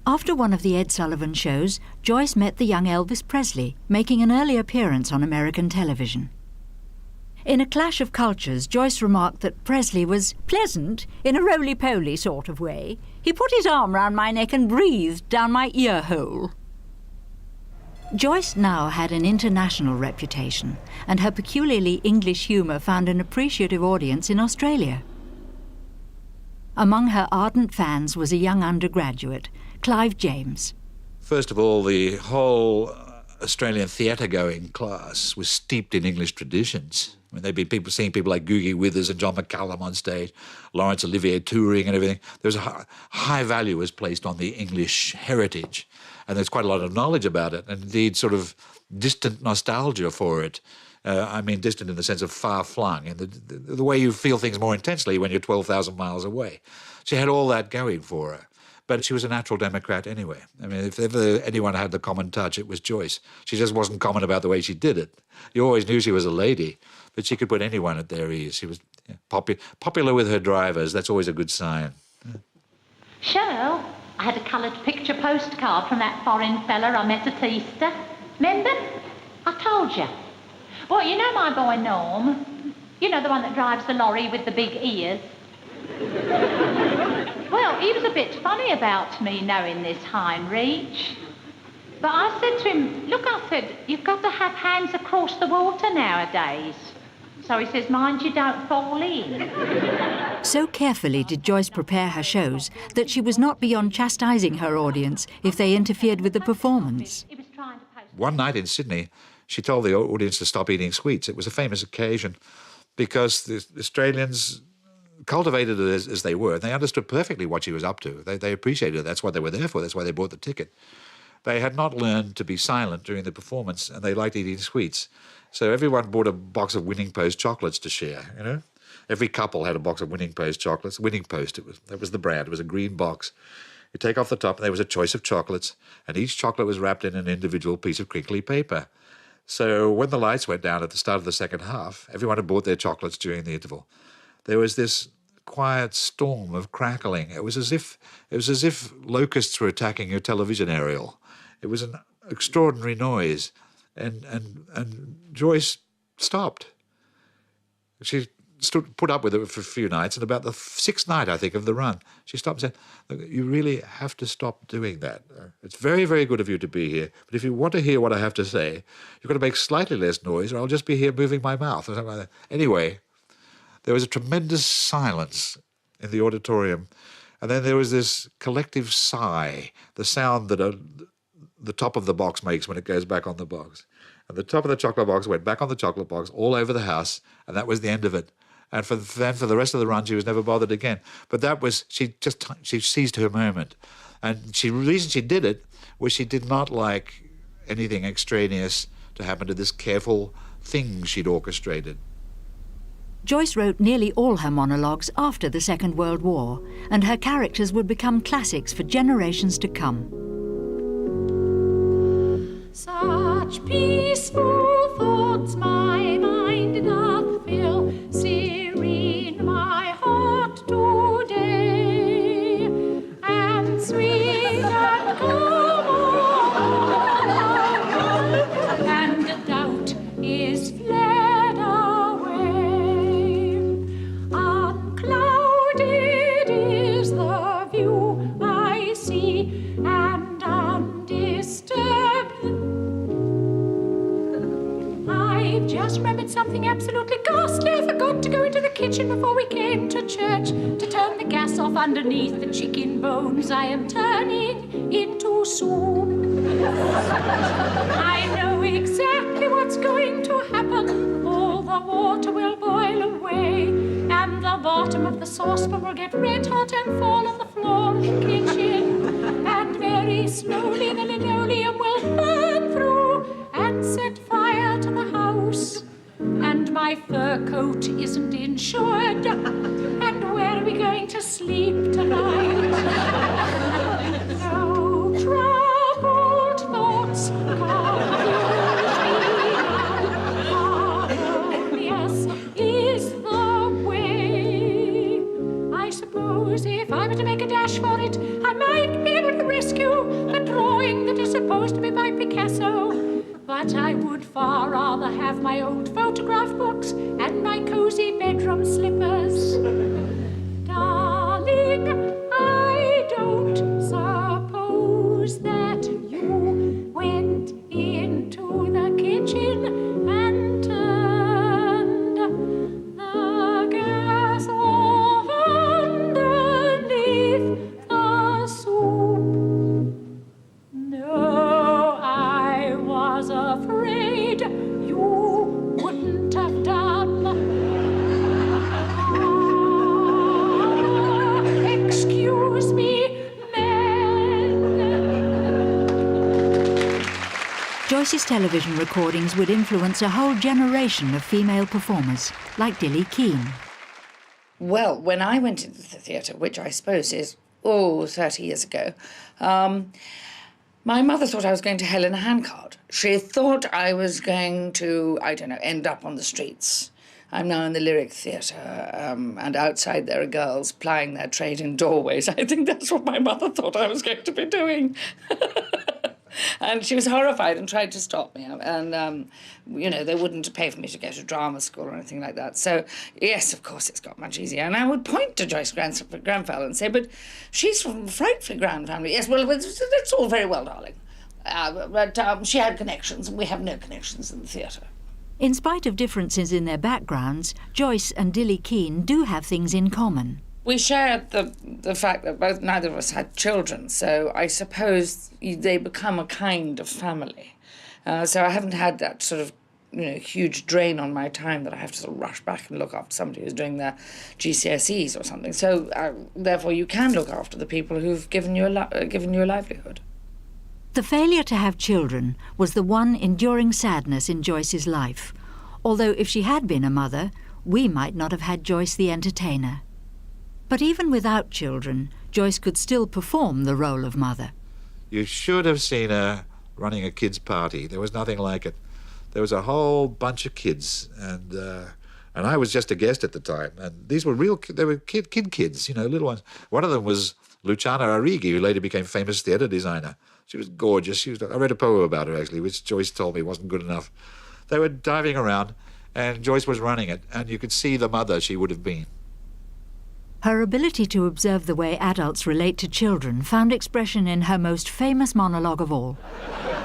After one of the Ed Sullivan shows, Joyce met the young Elvis Presley, making an early appearance on American television. In a clash of cultures, Joyce remarked that Presley was pleasant in a roly-poly sort of way. He put his arm round my neck and breathed down my ear hole. Joyce now had an international reputation, and her peculiarly English humour found an appreciative audience in Australia. Among her ardent fans was a young undergraduate, Clive James. First of all, the whole Australian theatre-going class was steeped in English traditions. I mean, they'd be seeing people like Googie Withers and John McCallum on stage, Laurence Olivier touring and everything. There was a high value was placed on the English heritage, and there's quite a lot of knowledge about it, and indeed sort of distant nostalgia for it. I mean distant in the sense of far-flung, and the way you feel things more intensely when you're 12,000 miles away. She had all that going for her. But she was a natural Democrat anyway. I mean, if ever anyone had the common touch, it was Joyce. She just wasn't common about the way she did it. You always knew she was a lady, but she could put anyone at their ease. She was popular with her drivers. That's always a good sign. Cheryl, I had a coloured picture postcard from that foreign fella I met at Easter. Remember? I told you. Well, you know my boy Norm? You know, the one that drives the lorry with the big ears? Well, he was a bit funny about me knowing this Heinrich. But I said to him, look, I said, you've got to have hands across the water nowadays. So he says, mind you don't fall in. So carefully did Joyce prepare her shows that she was not beyond chastising her audience if they interfered with the performance. One night in Sydney, she told the audience to stop eating sweets. It was a famous occasion because the Australians cultivated it as they were. They understood perfectly what she was up to. They appreciated it. That's what they were there for. That's why they bought the ticket. They had not learned to be silent during the performance, and they liked eating sweets. So everyone bought a box of Winning Post chocolates to share, you know. Every couple had a box of Winning Post chocolates. Winning Post, that was the brand. It was a green box. You take off the top, and there was a choice of chocolates, and each chocolate was wrapped in an individual piece of crinkly paper. So when the lights went down at the start of the second half, everyone had bought their chocolates during the interval. There was this quiet storm of crackling. It was as if locusts were attacking your television aerial. It was an extraordinary noise, and Joyce stopped. She put up with it for a few nights, and about the sixth night, I think, of the run, she stopped and said, look, you really have to stop doing that. It's very, very good of you to be here, but if you want to hear what I have to say, you've got to make slightly less noise, or I'll just be here moving my mouth, or something like that. Anyway, there was a tremendous silence in the auditorium, and then there was this collective sigh, the sound that the top of the box makes when it goes back on the box. And the top of the chocolate box went back on the chocolate box all over the house, and that was the end of it. And for the rest of the run, she was never bothered again. But that was, she seized her moment. And the reason she did it was she did not like anything extraneous to happen to this careful thing she'd orchestrated. Joyce wrote nearly all her monologues after the Second World War, and her characters would become classics for generations to come. Such peaceful thoughts my mind doth fill, serene my heart today, and sweet and calm, and doubt is fled away. Unclouded is the view I see, and undisturbed. I've just remembered something absolutely ghastly. I forgot to go into the kitchen before we came to church to turn the gas off underneath the chicken bones I am turning into soup. I know exactly what's going to happen. All the water will boil away, and the bottom of the saucepan will get red hot and fall on the floor of the kitchen. And very slowly the linoleum will burn through and set fire to the house. And my fur coat isn't insured. And where are we going to sleep tonight? No troubled thoughts harmonious is the way. I suppose if I were to make a dash for it, I might be able to rescue rescue the drawing that is supposed to be by Picasso. But I would far rather have my old photograph books and my cozy bedroom slippers. Darling, I don't suppose that you went into the kitchen and turned the gas off underneath the soup. No, I was afraid you wouldn't have done. Excuse me, Joyce's television recordings would influence a whole generation of female performers, like Dilly Keane. Well, when I went into the theatre, which I suppose is, 30 years ago, my mother thought I was going to hell in a handcart. She thought I was going to, I don't know, end up on the streets. I'm now in the Lyric Theatre, and outside there are girls plying their trade in doorways. I think that's what my mother thought I was going to be doing. And she was horrified and tried to stop me. And, they wouldn't pay for me to go to drama school or anything like that. So, yes, of course, it's got much easier. And I would point to Joyce Grenfell and say, but she's from a frightfully grand family. Yes, well, it's all very well, darling. But she had connections, and we have no connections in the theatre. In spite of differences in their backgrounds, Joyce and Dilly Keane do have things in common. We shared the fact that neither of us had children, so I suppose they become a kind of family. So I haven't had that sort of huge drain on my time that I have to sort of rush back and look after somebody who's doing their GCSEs or something. So therefore you can look after the people who've given you a livelihood. The failure to have children was the one enduring sadness in Joyce's life, although if she had been a mother, we might not have had Joyce the entertainer. But even without children, Joyce could still perform the role of mother. You should have seen her running a kids' party. There was nothing like it. There was a whole bunch of kids, and I was just a guest at the time. And these were kids, little ones. One of them was Luciana Arrighi, who later became famous theatre designer. She was gorgeous. I read a poem about her, actually, which Joyce told me wasn't good enough. They were diving around, and Joyce was running it, and you could see the mother she would have been. Her ability to observe the way adults relate to children found expression in her most famous monologue of all.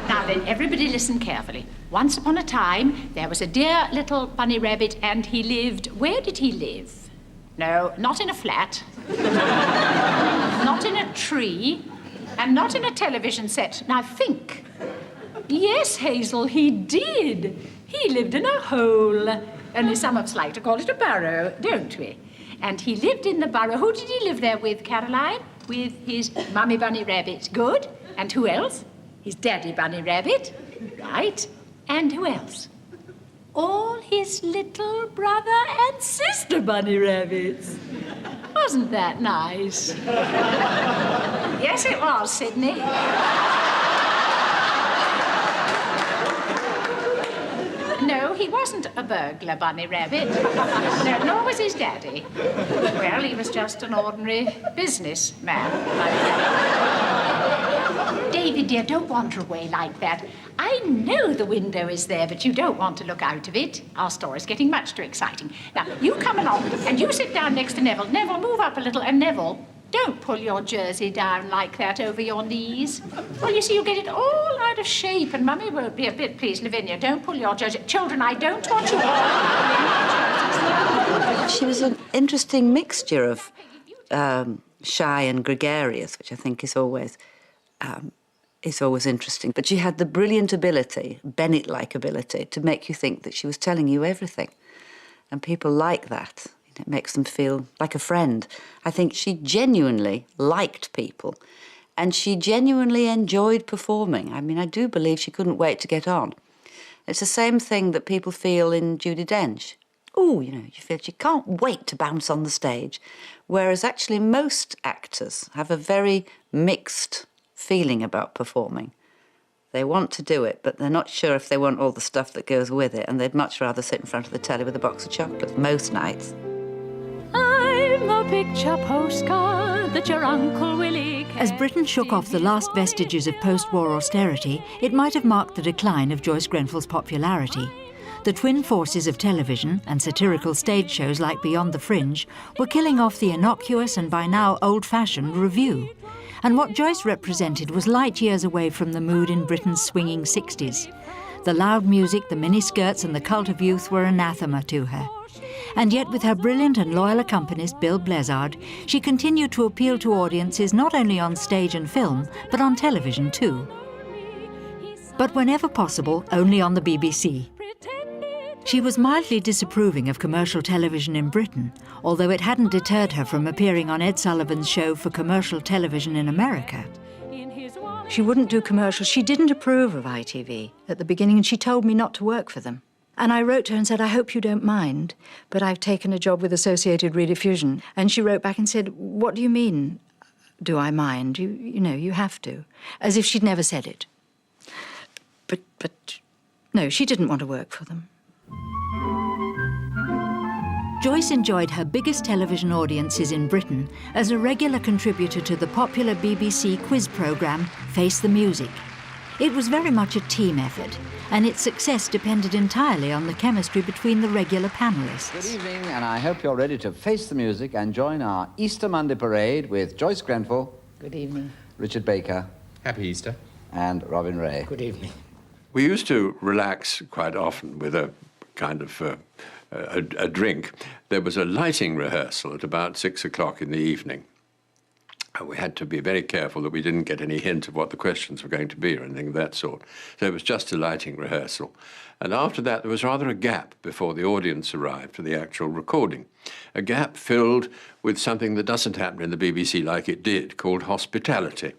Now then, everybody listen carefully. Once upon a time, there was a dear little bunny rabbit, and he lived... Where did he live? No, not in a flat. Not in a tree. And not in a television set. Now think. Yes, Hazel, he did. He lived in a hole. Only some of us like to call it a burrow, don't we? And he lived in the burrow. Who did he live there with, Caroline? With his mummy bunny rabbit. Good. And who else? His daddy bunny rabbit. Right. And who else? All his little brother and sister bunny rabbits. Wasn't that nice? Yes, it was, Sydney. No, he wasn't a burglar bunny rabbit. No, nor was his daddy. Well, he was just an ordinary businessman. David, dear, don't wander away like that. I know the window is there, but you don't want to look out of it. Our story's getting much too exciting. Now, you come along, and you sit down next to Neville. Neville, move up a little, and Neville, don't pull your jersey down like that over your knees. Well, you see, you'll get it all out of shape, and Mummy won't be a bit pleased. Lavinia, don't pull your jersey. Children, I don't want you all. She was an interesting mixture of shy and gregarious, which I think is always interesting. But she had the brilliant ability, Bennett-like ability, to make you think that she was telling you everything. And people like that. It makes them feel like a friend. I think she genuinely liked people, and she genuinely enjoyed performing. I mean, I do believe she couldn't wait to get on. It's the same thing that people feel in Judi Dench. Oh, you feel she can't wait to bounce on the stage. Whereas actually most actors have a very mixed feeling about performing. They want to do it, but they're not sure if they want all the stuff that goes with it, and they'd much rather sit in front of the telly with a box of chocolates most nights. I'm the picture postcard that your Uncle Willie As Britain shook off the last vestiges of post-war austerity, it might have marked the decline of Joyce Grenfell's popularity. The twin forces of television and satirical stage shows like Beyond the Fringe were killing off the innocuous and by now old-fashioned revue. And what Joyce represented was light years away from the mood in Britain's swinging 60s. The loud music, the miniskirts and the cult of youth were anathema to her. And yet with her brilliant and loyal accompanist Bill Blizzard, she continued to appeal to audiences not only on stage and film, but on television too. But whenever possible, only on the BBC. She was mildly disapproving of commercial television in Britain, although it hadn't deterred her from appearing on Ed Sullivan's show for commercial television in America. She wouldn't do commercials. She didn't approve of ITV at the beginning, and she told me not to work for them. And I wrote to her and said, I hope you don't mind, but I've taken a job with Associated Rediffusion. And she wrote back and said, what do you mean, do I mind? You know, you have to. As if she'd never said it. But no, she didn't want to work for them. Joyce enjoyed her biggest television audiences in Britain as a regular contributor to the popular BBC quiz programme Face the Music. It was very much a team effort, and its success depended entirely on the chemistry between the regular panellists. Good evening, and I hope you're ready to face the music and join our Easter Monday parade with Joyce Grenfell. Good evening. Richard Baker. Happy Easter. And Robin Ray. Good evening. We used to relax quite often with a kind of a drink. There was a lighting rehearsal at about 6 o'clock in the evening. And we had to be very careful that we didn't get any hint of what the questions were going to be or anything of that sort. So it was just a lighting rehearsal. And after that, there was rather a gap before the audience arrived for the actual recording. A gap filled with something that doesn't happen in the BBC like it did, called hospitality.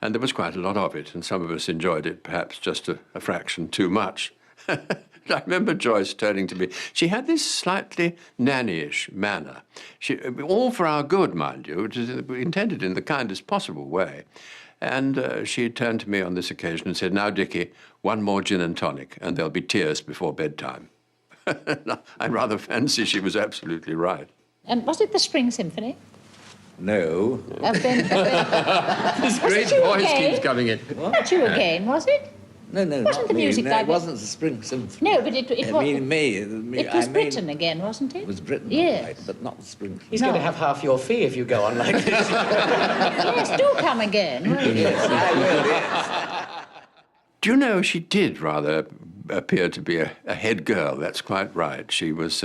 And there was quite a lot of it, and some of us enjoyed it perhaps just a fraction too much. I remember Joyce turning to me. She had this slightly nannyish manner. All for our good, mind you, which is intended in the kindest possible way. And she turned to me on this occasion and said, now, Dickie, one more gin and tonic, and there'll be tears before bedtime. I rather fancy she was absolutely right. And was it the Spring Symphony? No. This great voice keeps coming in. Not you again, was it? No, wasn't not the me. music No, like it wasn't the Spring Symphony. No, but it was... me. It was Britain again, wasn't it? It was Britain, yes. right, but not the Spring Symphony. He's going to have half your fee if you go on like this. Yes, do come again. Yes, I will, yes. Do you know, she did rather appear to be a head girl. That's quite right. She was...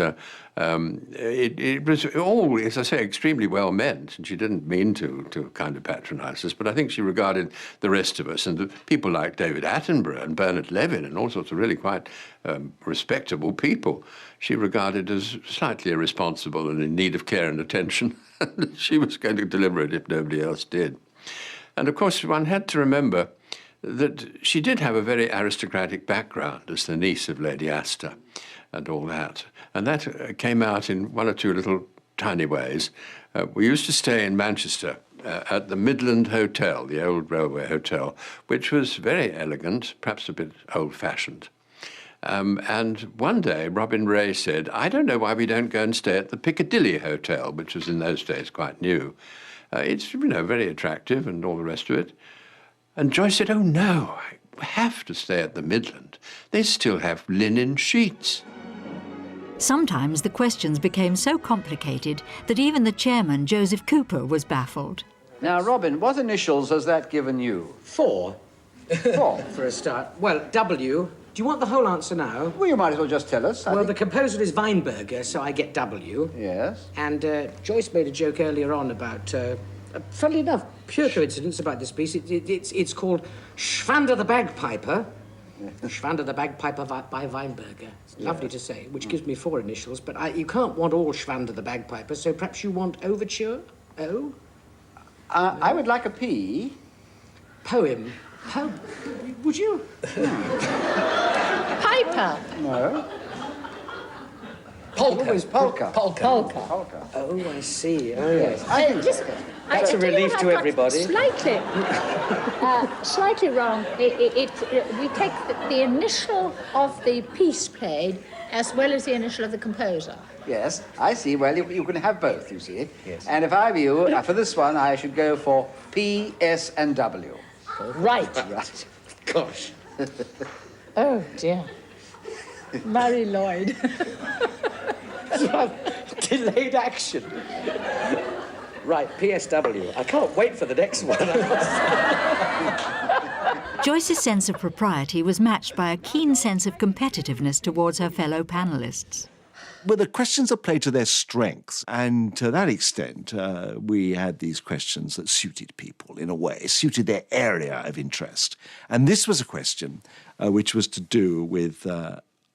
it was all, as I say, extremely well meant, and she didn't mean to kind of patronise us, but I think she regarded the rest of us, and the people like David Attenborough and Bernard Levin and all sorts of really quite respectable people, she regarded as slightly irresponsible and in need of care and attention. She was going to deliver it if nobody else did. And of course, one had to remember that she did have a very aristocratic background as the niece of Lady Astor and all that. And that came out in one or two little tiny ways. We used to stay in Manchester at the Midland Hotel, the old railway hotel, which was very elegant, perhaps a bit old-fashioned. And one day, Robin Ray said, I don't know why we don't go and stay at the Piccadilly Hotel, which was in those days quite new. It's, very attractive and all the rest of it. And Joyce said, oh, no, I have to stay at the Midland. They still have linen sheets. Sometimes the questions became so complicated that even the chairman, Joseph Cooper, was baffled. Now, Robin, what initials has that given you? 4. 4? For a start. Well, W. Do you want the whole answer now? Well, you might as well just tell us. Well, the composer is Weinberger, so I get W. Yes. And Joyce made a joke earlier on about, funnily enough, pure coincidence about this piece. It's called Schwander the Bagpiper. Schwander the Bagpiper by Weinberger. It's lovely to say, which gives me 4 initials, but you can't want all Schwander the Bagpiper, so perhaps you want Overture? O? I would like a P. Poem. Would you? Piper. No. Polka. Always polka. Polka. Oh, I see. Oh, yes. Listen, That's a I tell you relief what, to I've got everybody. Slightly wrong. We take the initial of the piece played as well as the initial of the composer. Yes, I see. Well, you can have both, you see. Yes. And if I were you, for this one, I should go for P, S, and W. Right. Right. Gosh. Oh, dear. Mary Lloyd. Delayed action. Right, PSW. I can't wait for the next one. Joyce's sense of propriety was matched by a keen sense of competitiveness towards her fellow panellists. Well, the questions are played to their strengths, and to that extent, we had these questions that suited people in a way, suited their area of interest. And this was a question which was to do with,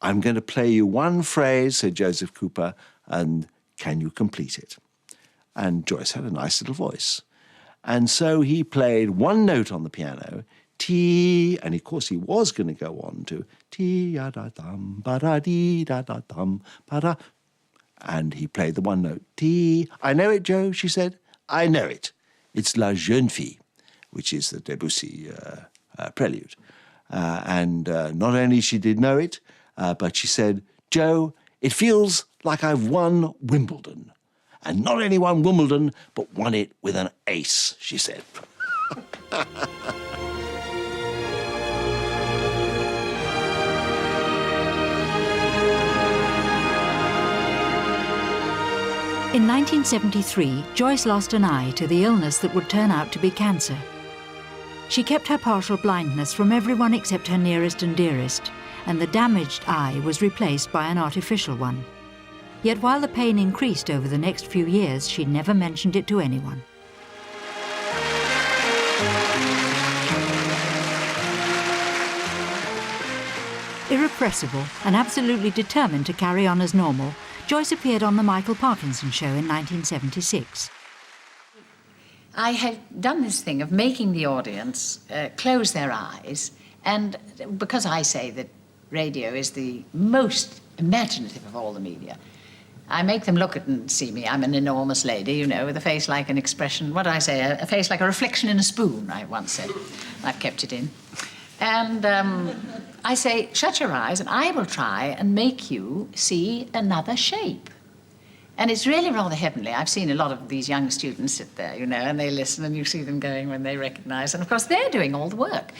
I'm going to play you one phrase, said Joseph Cooper, and can you complete it? And Joyce had a nice little voice. And so he played one note on the piano, T, and of course he was going to go on to T-ya-da-dum, ba-da-dee-da-da-dum, ba-da. And he played the one note, T. I know it, Joe, she said. I know it. It's La Jeune Fille, which is the Debussy prelude. And not only she did know it, but she said, Joe, it feels like I've won Wimbledon. And not only won Wimbledon, but won it with an ace, she said. In 1973, Joyce lost an eye to the illness that would turn out to be cancer. She kept her partial blindness from everyone except her nearest and dearest, and the damaged eye was replaced by an artificial one. Yet while the pain increased over the next few years, she never mentioned it to anyone. Irrepressible and absolutely determined to carry on as normal, Joyce appeared on The Michael Parkinson Show in 1976. I had done this thing of making the audience close their eyes, and because I say that radio is the most imaginative of all the media, I make them look at and see me. I'm an enormous lady, you know, with a face like an expression, what do I say, a face like a reflection in a spoon, I once said. I've kept it in. And I say, shut your eyes and I will try and make you see another shape. And it's really rather heavenly. I've seen a lot of these young students sit there, you know, and they listen and you see them going when they recognise. And, of course, they're doing all the work.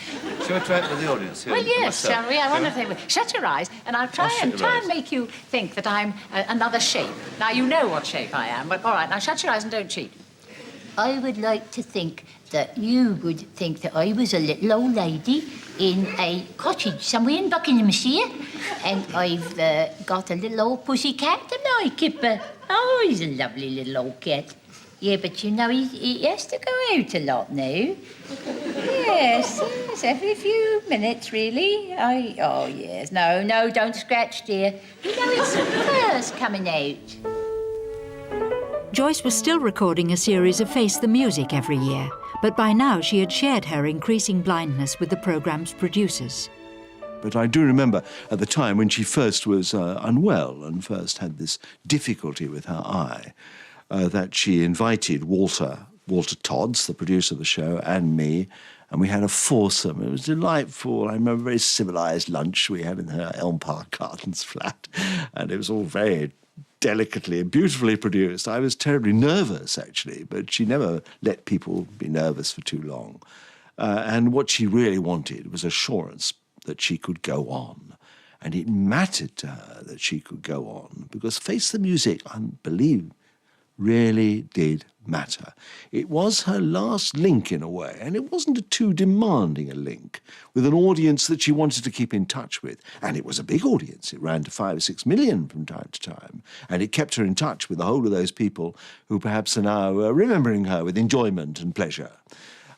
Shall we try it with the audience? Well, yes, shall we? I wonder if they will. Shut your eyes and I'll try and make you think that I'm another shape. Now, you know what shape I am, but all right, now shut your eyes and don't cheat. I would like to think that you would think that I was a little old lady in a cottage somewhere in Buckinghamshire, and I've got a little old pussy cat, and I keep oh, he's a lovely little old cat. Yeah, but you know, he has to go out a lot now. Yes, every few minutes, really. Oh, yes. No, don't scratch, dear. You know, it's furs coming out. Joyce was still recording a series of Face the Music every year, but by now she had shared her increasing blindness with the programme's producers. But I do remember at the time when she first was unwell and first had this difficulty with her eye, that she invited Walter Todds, the producer of the show, and me, and we had a foursome. It was delightful. I remember a very civilised lunch we had in her Elm Park Gardens flat, and it was all very delicately and beautifully produced. I was terribly nervous, actually, but she never let people be nervous for too long. And what she really wanted was assurance that she could go on. And it mattered to her that she could go on, because Face the Music, I believe, really did matter. It was her last link in a way, and it wasn't a too demanding a link with an audience that she wanted to keep in touch with. And it was a big audience. It ran to 5 or 6 million from time to time, and it kept her in touch with the whole of those people who perhaps are now remembering her with enjoyment and pleasure.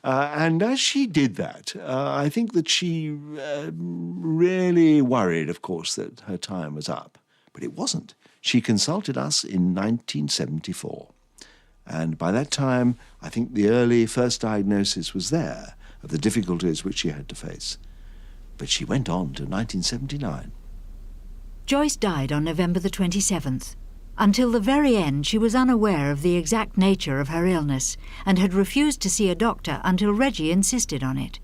And as she did that, I think that she really worried, of course, that her time was up. But it wasn't. She consulted us in 1974. And by that time, I think the early first diagnosis was there of the difficulties which she had to face. But she went on to 1979. Joyce died on November the 27th. Until the very end, she was unaware of the exact nature of her illness and had refused to see a doctor until Reggie insisted on it.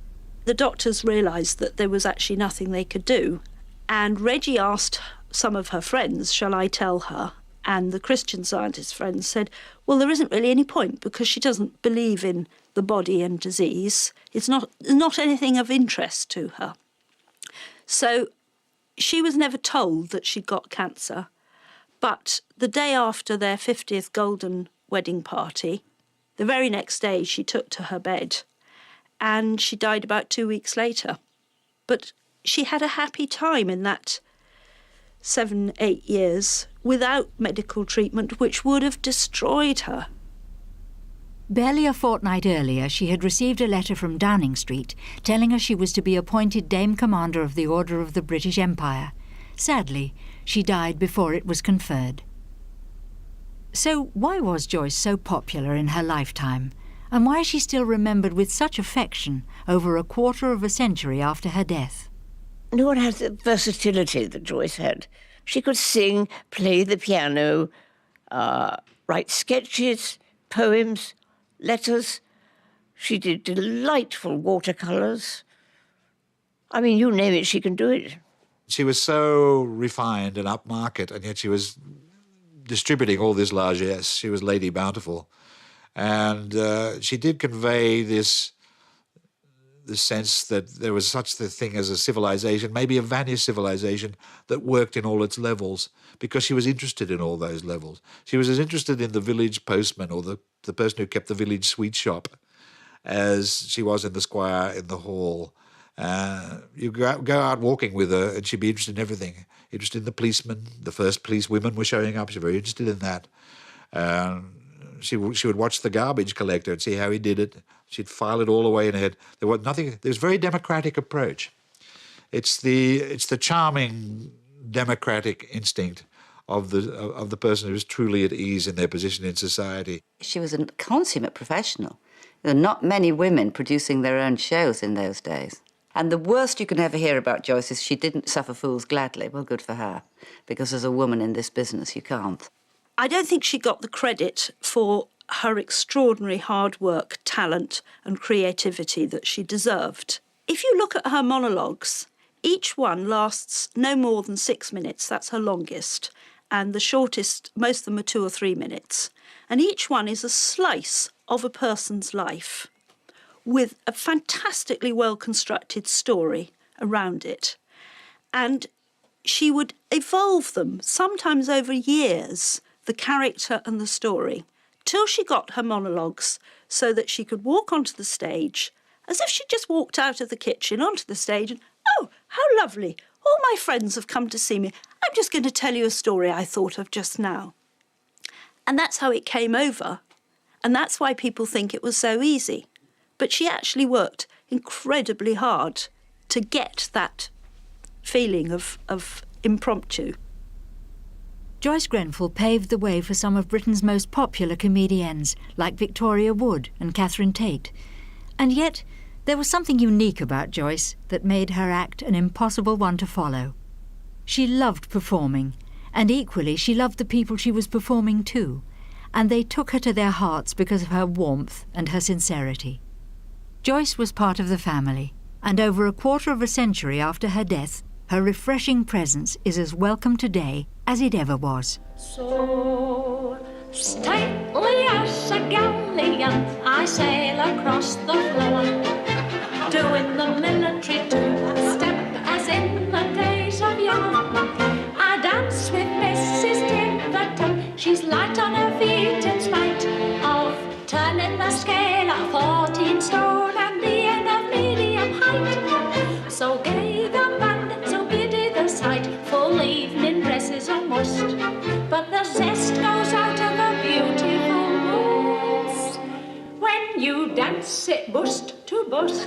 The doctors realised that there was actually nothing they could do, and Reggie asked some of her friends, shall I tell her? And the Christian Scientist friends said, well, there isn't really any point because she doesn't believe in the body and disease. It's not anything of interest to her. So she was never told that she'd got cancer. But the day after their 50th golden wedding party, the very next day she took to her bed and she died about 2 weeks later. But she had a happy time in that 7-8 years without medical treatment, which would have destroyed her. Barely a fortnight earlier, she had received a letter from Downing Street telling her she was to be appointed Dame Commander of the Order of the British Empire. Sadly, she died before it was conferred. So why was Joyce so popular in her lifetime? And why is she still remembered with such affection over a quarter of a century after her death? No one has the versatility that Joyce had. She could sing, play the piano, write sketches, poems, letters. She did delightful watercolours. I mean, you name it, she can do it. She was so refined and upmarket, and yet she was distributing all this largesse. She was Lady Bountiful. And she did convey this sense that there was such a thing as a civilization, maybe a vanished civilization, that worked in all its levels, because she was interested in all those levels. She was as interested in the village postman or the person who kept the village sweet shop as she was in the squire in the hall. You go out walking with her and she'd be interested in everything. Interested in the policemen. The first police women were showing up. She was very interested in that. She would watch the garbage collector and see how he did it. She'd file it all away in her head. There was a very democratic approach. It's the charming democratic instinct of the person who's truly at ease in their position in society. She was a consummate professional. There are not many women producing their own shows in those days. And the worst you can ever hear about Joyce is she didn't suffer fools gladly. Well, good for her, because as a woman in this business, you can't. I don't think she got the credit for her extraordinary hard work, talent and creativity that she deserved. If you look at her monologues, each one lasts no more than 6 minutes. That's her longest. And the shortest, most of them are 2 or 3 minutes. And each one is a slice of a person's life with a fantastically well-constructed story around it. And she would evolve them, sometimes over years, the character and the story, till she got her monologues so that she could walk onto the stage as if she just walked out of the kitchen onto the stage and, oh, how lovely, all my friends have come to see me. I'm just going to tell you a story I thought of just now. And that's how it came over. And that's why people think it was so easy. But she actually worked incredibly hard to get that feeling of impromptu. Joyce Grenfell paved the way for some of Britain's most popular comediennes, like Victoria Wood and Catherine Tate. And yet, there was something unique about Joyce that made her act an impossible one to follow. She loved performing, and equally she loved the people she was performing to, and they took her to their hearts because of her warmth and her sincerity. Joyce was part of the family, and over a quarter of a century after her death, her refreshing presence is as welcome today as it ever was. So stately as a galleon, I sail across the floor, doing the military two-step as in the days of yore. I dance with Mrs. Tiverton, she's light on her feet in spite of turning the scale at 14 stone and being of medium height. So gay the band, so giddy the sight, full evening dress is a must, but the zest goes out of a beautiful waltz when you dance it bust to bust.